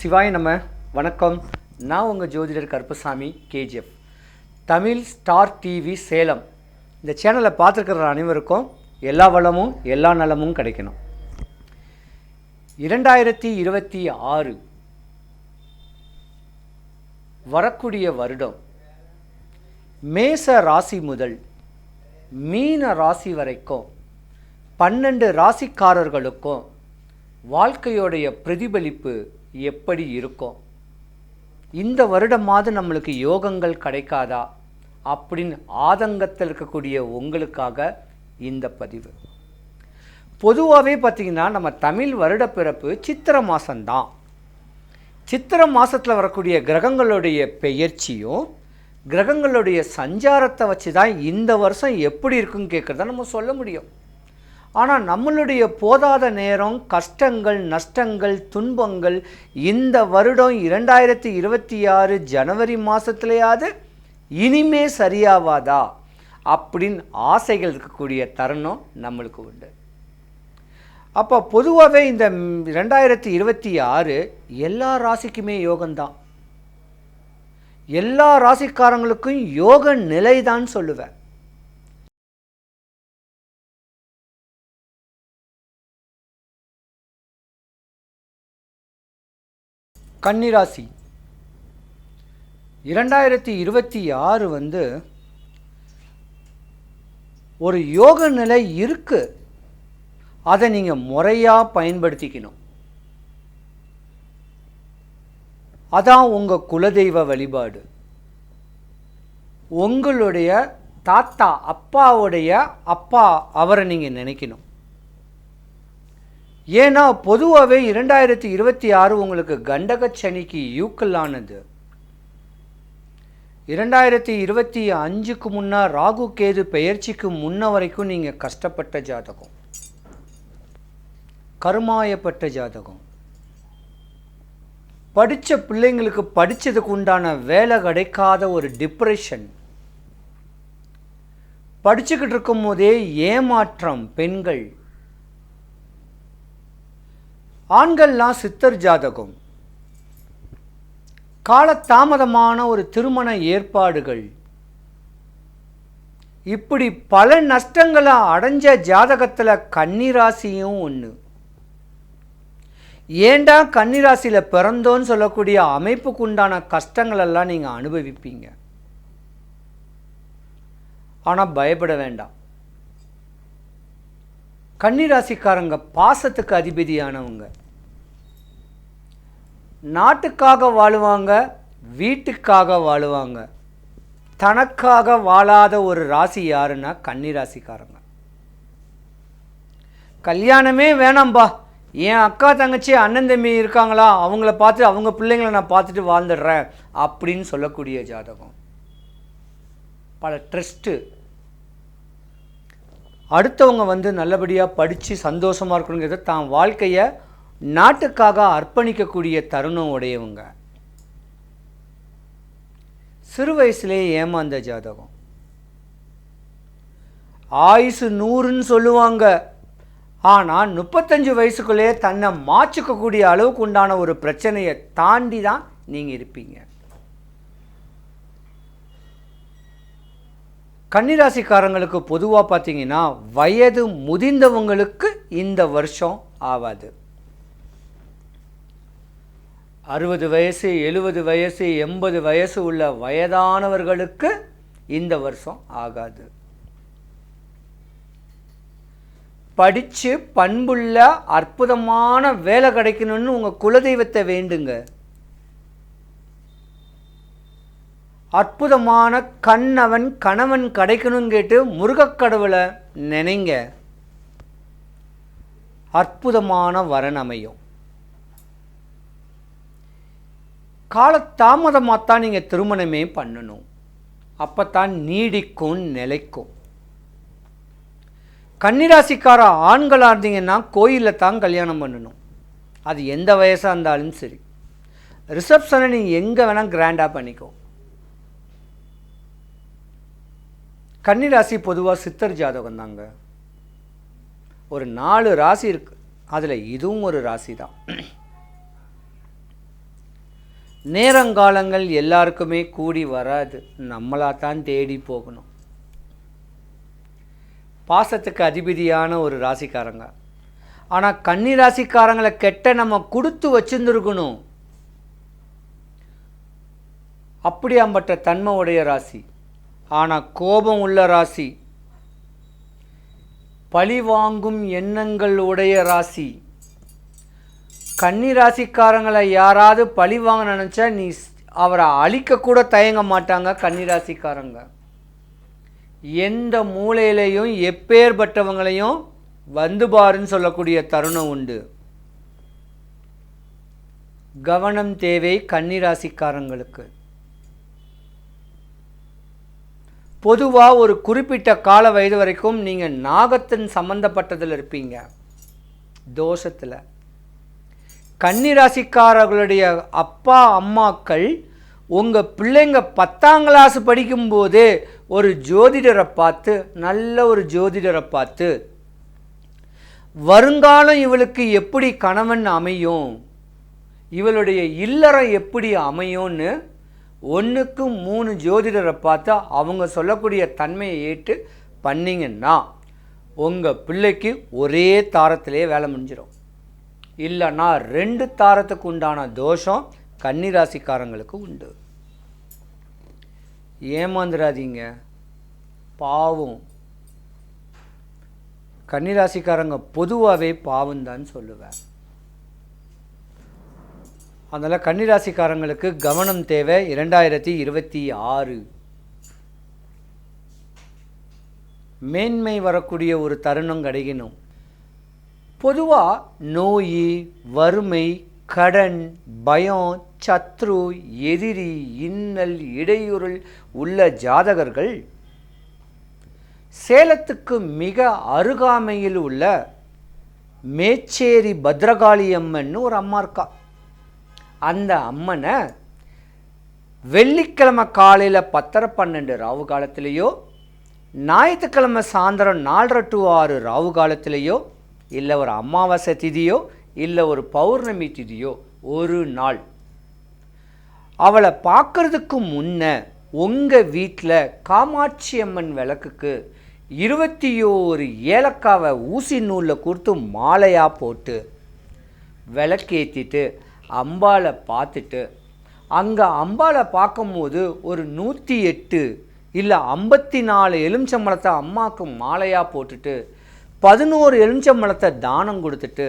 சிவாய் நம்ம வணக்கம். நான் உங்கள் ஜோதிடர் Karuppasamy KGF. Tamil star TV Salem இந்த சேனலை பார்த்துருக்கிற அனைவருக்கும் எல்லா வளமும் எல்லா நலமும் கிடைக்கணும். 2026 வரக்கூடிய வருடம் மேச ராசி முதல் மீன ராசி வரைக்கும் 12 ராசிக்காரர்களுக்கும் வாழ்க்கையோடைய பிரதிபலிப்பு எப்படி இருக்கும், இந்த வருடமாவது நம்மளுக்கு யோகங்கள் கிடைக்காதா அப்படின்னு ஆதங்கத்தில் இருக்கக்கூடிய உங்களுக்காக இந்த பதிவு. பொதுவாகவே பார்த்திங்கன்னா நம்ம தமிழ் வருட பிறப்பு சித்திரை மாதம்தான். சித்திரை மாதத்தில் வரக்கூடிய கிரகங்களுடைய பெயர்ச்சியும் கிரகங்களுடைய சஞ்சாரத்தை வச்சு தான் இந்த வருஷம் எப்படி இருக்குன்னு கேட்குறத நம்ம சொல்ல முடியும். ஆனால் நம்மளுடைய போதாத நேரம், கஷ்டங்கள், நஷ்டங்கள், துன்பங்கள் இந்த வருடம் 2026 ஜனவரி மாதத்துலையாவது இனிமே சரியாவாதா அப்படின்னு ஆசைகள் இருக்கக்கூடிய தருணம் நம்மளுக்கு உண்டு. அப்போ பொதுவாகவே இந்த 2026 எல்லா ராசிக்குமே யோகம்தான். எல்லா ராசிக்காரங்களுக்கும் யோக நிலை தான் சொல்லுவேன். கன்னிராசி 2026 ஒரு யோக நிலை இருக்கு. அதை நீங்கள் முறையாக பயன்படுத்திக்கணும். அதான் உங்கள் குலதெய்வ வழிபாடு. உங்களுடைய தாத்தா அப்பாவுடைய அப்பா அவரை நீங்கள் நினைக்கணும். ஏன்னா பொதுவாகவே 2026 உங்களுக்கு கண்டக சனிக்கு யூக்கலானது. 2025க்கு முன்னா ராகு கேது பெயர்ச்சிக்கு முன்ன வரைக்கும் நீங்கள் கஷ்டப்பட்ட ஜாதகம், கருமாயப்பட்ட ஜாதகம். படித்த பிள்ளைங்களுக்கு படித்ததுக்கு உண்டான வேலை கிடைக்காத ஒரு டிப்ரெஷன், படிச்சுக்கிட்டு இருக்கும் போதே ஏமாற்றம். பெண்கள் ஆண்கள்லாம் சித்தர் ஜாதகம், காலதாமதமான ஒரு திருமண ஏற்பாடுகள், இப்படி பல நஷ்டங்களை அடைஞ்ச ஜாதகத்தில் கன்னிராசியும் ஒன்று. ஏண்டா கன்னிராசியில் பிறந்தோன்னு சொல்லக்கூடிய அமைப்புக்கு உண்டான கஷ்டங்களெல்லாம் நீங்கள் அனுபவிப்பீங்க. ஆனால் பயப்பட வேண்டாம். கன்னிராசிக்காரங்க பாசத்துக்கு அதிபதியானவங்க. நாட்டுக்காக வாழுவாங்க, வீட்டுக்காக வாழுவாங்க. தனக்காக வாழாத ஒரு ராசி யாருன்னா கன்னிராசிக்காரங்க. கல்யாணமே வேணாம்பா, என் அக்கா தங்கச்சி அண்ணன் தம்பி இருக்காங்களா, அவங்கள பார்த்து அவங்க பிள்ளைங்களை நான் பார்த்துட்டு வாழ்ந்துடுறேன் அப்படின்னு சொல்லக்கூடிய ஜாதகம். பல ட்ரஸ்ட்டு அடுத்தவங்க நல்லபடியாக படித்து சந்தோஷமாக இருக்கணுங்கிறத தான் வாழ்க்கையை நாட்டுக்காக அர்ப்பணிக்கக்கூடிய தருணம் உடையவங்க. சிறு வயசுலேயே ஏமாந்த ஜாதகம். ஆயுசு 100ன்னு சொல்லுவாங்க. ஆனால் 35 வயசுக்குள்ளேயே தன்னை மாற்றிக்கக்கூடிய அளவுக்கு உண்டான ஒரு பிரச்சனையை தாண்டி தான் நீங்கள் இருப்பீங்க. கன்னிராசிக்காரங்களுக்கு பொதுவாக பார்த்தீங்கன்னா வயது முதிர்ந்தவங்களுக்கு இந்த வருஷம் ஆகாது. 60 வயசு, 70 வயசு, 80 வயசு உள்ள வயதானவர்களுக்கு இந்த வருஷம் ஆகாது. படித்து பண்புள்ள அற்புதமான வேலை கிடைக்கணும்னு உங்கள் குலதெய்வத்தை வேண்டுங்க. அற்புதமான கணவன் கிடைக்கணும்னு கேட்டு முருகக்கடவுளை நினைங்க. அற்புதமான வரன் அமையும். காலதாமதமாகத்தான் நீங்கள் திருமணமே பண்ணணும். அப்போத்தான் நீடிக்கும், நிலைக்கும். கன்னிராசிக்கார ஆண்களாக இருந்தீங்கன்னா கோயிலில் தான் கல்யாணம் பண்ணணும். அது எந்த வயசாக இருந்தாலும் சரி. ரிசப்ஷனை நீங்கள் எங்கே வேணால் கிராண்டாக பண்ணிக்கோ. கன்னிராசி பொதுவாக சித்தர் ஜாதகம் தாங்க. ஒரு 4 ராசி இருக்குது, அதில் இதுவும் ஒரு ராசி தான். நேரங்காலங்கள் எல்லாருக்குமே கூடி வராது, நம்மளாக தான் தேடி போகணும். பாசத்துக்கு அதிபதியான ஒரு ராசிக்காரங்க. ஆனால் கன்னி ராசிக்காரங்களை கெட்ட நம்ம கொடுத்து வச்சுருந்துருக்கணும். அப்படியாம்பட்ட தன்மை உடைய ராசி. ஆனால் கோபம் உள்ள ராசி, பழி வாங்கும் எண்ணங்கள் உடைய ராசி. கன்னி ராசிக்காரங்களை யாராவது பழி வாங்க நினச்சா நீ அவரை அழிக்கக்கூட தயங்க மாட்டாங்க கன்னி ராசிக்காரங்க. எந்த மூலையிலையும் எப்பேற்பட்டவங்களையும் வந்து பாருன்னு சொல்லக்கூடிய தருணம் உண்டு. கவனம் தேவை கன்னி ராசிக்காரங்களுக்கு. பொதுவாக ஒரு குறிப்பிட்ட கால வயது வரைக்கும் நீங்கள் நாகத்தின் சம்பந்தப்பட்டதில் இருப்பீங்க, தோஷத்தில். கன்னி ராசிக்காரர்களுடைய அப்பா அம்மாக்கள் உங்கள் பிள்ளைங்க 10ஆம் கிளாஸ் படிக்கும்போதே ஒரு ஜோதிடரை பார்த்து, நல்ல ஒரு ஜோதிடரை பார்த்து, வருங்காலம் இவளுக்கு எப்படி கணவன் அமையும், இவளுடைய இல்லறம் எப்படி அமையும்னு 1க்கு 3 ஜோதிடரை பார்த்தா அவங்க சொல்லக்கூடிய தன்மையை ஏற்று பண்ணிங்கன்னா உங்கள் பிள்ளைக்கு ஒரே தாரத்திலே வேலை முடிஞ்சிடும். இல்லைன்னா 2 தாரத்துக்கு உண்டான தோஷம் கன்னி ராசிக்காரங்களுக்கு உண்டு. ஏமாந்துடாதீங்க, பாவம். கன்னி ராசிக்காரங்க பொதுவாகவே பாவம்தான் சொல்லுவேன். அதனால் கன்னி ராசிக்காரங்களுக்கு கவனம் தேவை. 2026 மேன்மை வரக்கூடிய ஒரு தருணம் கிடைக்கணும். பொதுவாக நோய், வறுமை, கடன், பயம், சத்ரு, எதிரி, இன்னல், இடையூறல் உள்ள ஜாதகர்கள் சேலத்துக்கு மிக அருகாமையில் உள்ள மேச்சேரி பத்ரகாளி அம்மன் ஒரு அம்மா இருக்கா. அந்த அம்மனை வெள்ளிக்கிழமை காலையில் 10:12 ராவு காலத்திலேயோ, ஞாயிற்றுக்கிழமை சாயந்தரம் 4:30 to 6 ராவு காலத்திலேயோ, இல்லை ஒரு அமாவாசை திதியோ, இல்லை ஒரு பௌர்ணமி திதியோ ஒரு நாள் அவளை பார்க்கறதுக்கு முன்ன உங்கள் வீட்டில் காமாட்சி அம்மன் விளக்குக்கு 21 ஏலக்காவை ஊசி நூலில் கொடுத்து மாலையாக போட்டு விளக்கேற்றிட்டு அம்பாளை பார்த்துட்டு, அங்கே அம்பாளை பார்க்கும்போது ஒரு 108 இல்லை 54 எலுமிச்சம்பழத்தை அம்மாவுக்கு மாலையாக போட்டுட்டு 11 எலுமிச்சம்பழத்தை தானம் கொடுத்துட்டு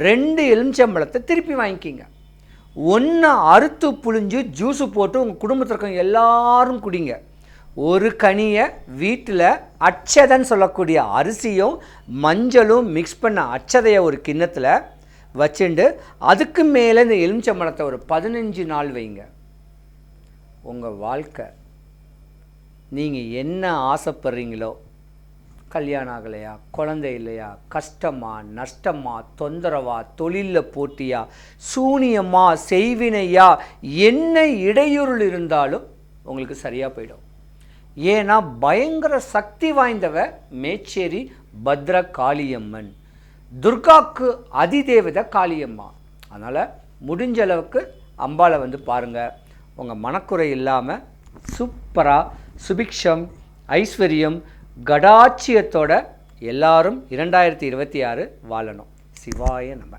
2 எலுமிச்சம்பழத்தை திருப்பி வாங்கிக்கிங்க. 1 அறுத்து புழிஞ்சு ஜூஸு போட்டு உங்கள் குடும்பத்தில் இருக்க எல்லாரும் குடிங்க. ஒரு கனியை வீட்டில் அச்சதைன்னு சொல்லக்கூடிய அரிசியும் மஞ்சளும் மிக்ஸ் பண்ண அச்சதையை ஒரு கிண்ணத்தில் வச்சுண்டு அதுக்கு மேலே இந்த எலுமிச்சம்பழத்தை ஒரு 15 நாள் வைங்க. உங்கள் வாழ்க்கை நீங்கள் என்ன ஆசைப்படுறீங்களோ, கல்யாணம் ஆகலையா, குழந்தை இல்லையா, கஷ்டமா, நஷ்டமா, தொந்தரவா, தொழிலில் போட்டியா, சூனியமா, செய்வினையா, என்ன இடையூறுள் இருந்தாலும் உங்களுக்கு சரியாக போயிடும். ஏன்னா பயங்கர சக்தி வாய்ந்தவ மேச்சேரி பத்ர காளியம்மன், துர்காக்கு அதிதேவதை காளியம்மா. அதனால் முடிஞ்ச அளவுக்கு அம்பாளை வந்து பாருங்கள். உங்கள் மனக்குறை இல்லாமல் சூப்பராக சுபிக்ஷம், ஐஸ்வர்யம், கடாட்சியத்தோட எல்லாரும் 2026 வாழணும். சிவாய நம.